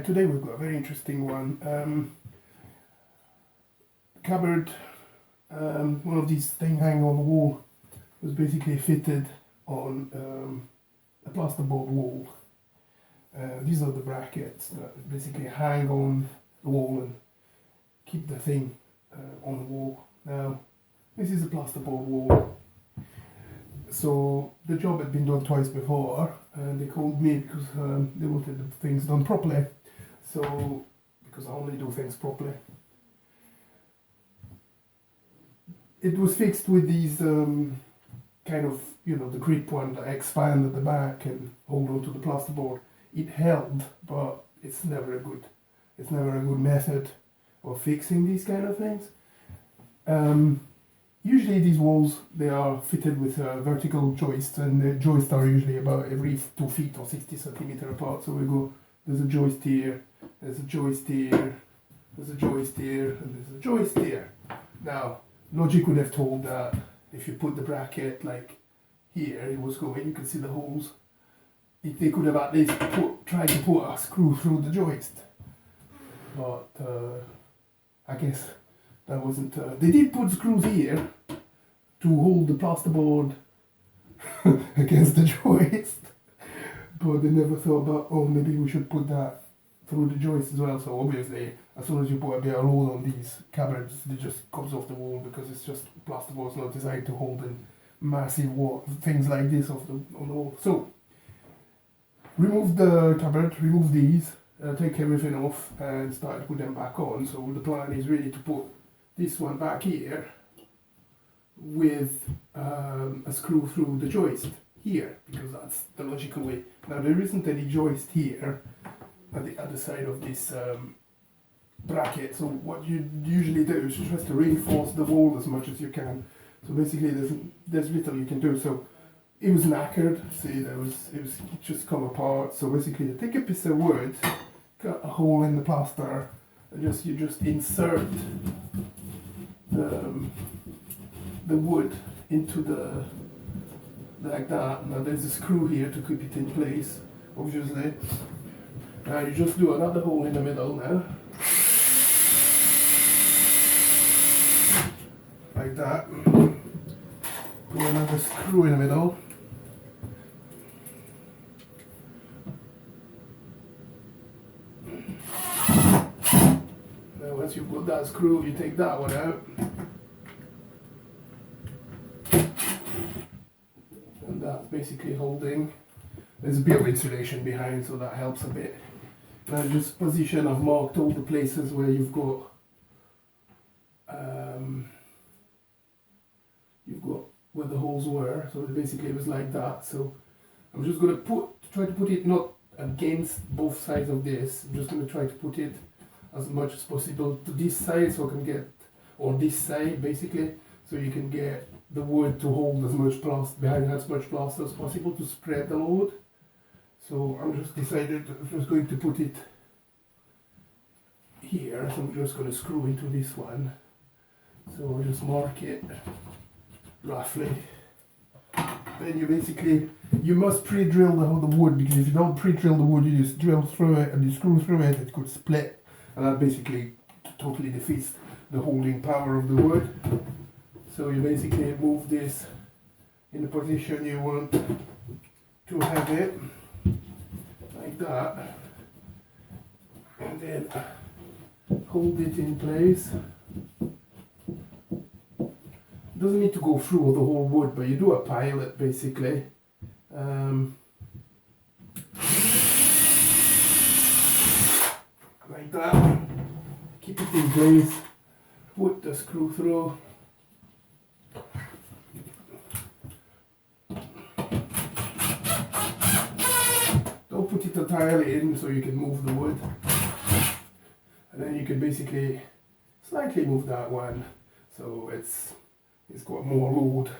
Today we've got a very interesting one. Cupboard, one of these things hanging on the wall was basically fitted on a plasterboard wall. These are the brackets that basically hang on the wall and keep the thing on the wall. Now, this is a plasterboard wall. So the job had been done twice before, and they called me because they wanted the things done properly. So, because I only do things properly. It was fixed with these kind of, the grip one that expand at the back and hold on to the plasterboard. It held, but it's never a good method of fixing these kind of things. Usually these walls, they are fitted with vertical joists, and the joists are usually about every 2 feet or 60 centimeter apart. So we go, there's a joist here, there's a joist here, there's a joist here, and there's a joist here. Now, logic would have told that if you put the bracket like here, it was going, you can see the holes. If they could have at least tried to put a screw through the joist. But I guess that wasn't... they did put screws here to hold the plasterboard against the joist. But they never thought about, oh, maybe we should put that through the joist as well. So obviously, as soon as you put a bit of load on these cupboards, it just comes off the wall because it's just plasterboard's not designed to hold in massive things like this on the wall. So, remove the cupboard, remove these, take everything off and start to put them back on. So the plan is really to put this one back here with a screw through the joist here, because that's the logical way. Now there isn't any joist here at the other side of this bracket, so what you usually do is you try to reinforce the wall as much as you can. So basically there's little you can do. So it was knackered, see, it just come apart. So basically you take a piece of wood, cut a hole in the plaster, and you just insert the wood into like that. Now there's a screw here to keep it in place, obviously. Now you just do another hole in the middle now. Like that. Put another screw in the middle. Now once you've got that screw, you take that one out. And that's basically holding. There's a bit of insulation behind, so that helps a bit. Now just position, I've marked all the places where you've got where the holes were, so basically it was like that. So I'm just going to try to put it not against both sides of this. I'm just going to try to put it as much as possible to this side, so I can get, or this side basically, so you can get the wood to hold as much plaster, behind as much plaster as possible to spread the load. So I'm just decided I'm just going to put it here, so I'm just going to screw into this one. So I'll just mark it roughly. Then you must pre-drill the wood, because if you don't pre-drill the wood, you just drill through it and you screw through it, it could split, and that basically totally defeats the holding power of the wood. So you basically move this in the position you want to have it, like that, and then hold it in place. Doesn't need to go through the whole wood, but you do a pilot basically. Like that. Keep it in place. Put the screw through. Don't put it entirely in, so you can move the wood. And then you can basically slightly move that one, so it's got more load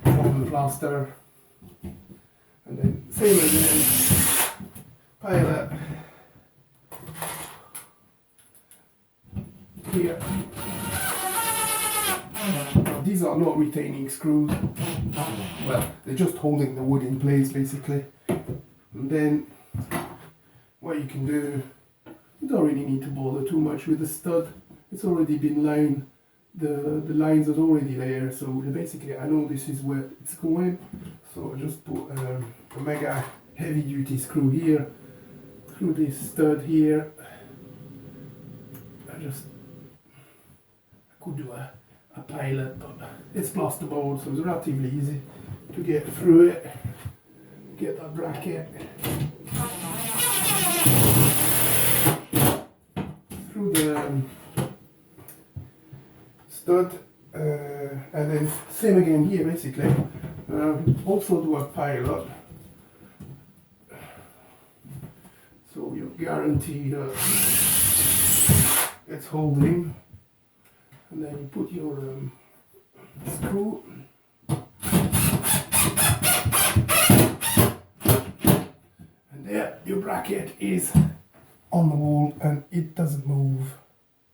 on the plaster. And then same again, pilot here. Now, these are not retaining screws, well, they're just holding the wood in place basically. And then what you can do You don't really need to bother too much with the stud. It's already been lined. The lines are already there, so basically I know this is where it's going. So I just put a mega heavy duty screw here, through this stud here. I could do a pilot, but it's plasterboard, so it's relatively easy to get through it. Get that bracket through the stud, and then same again here basically. Also do a pilot, so you're guaranteed it's holding, and then you put your screw, and there your bracket is on the wall and it doesn't move.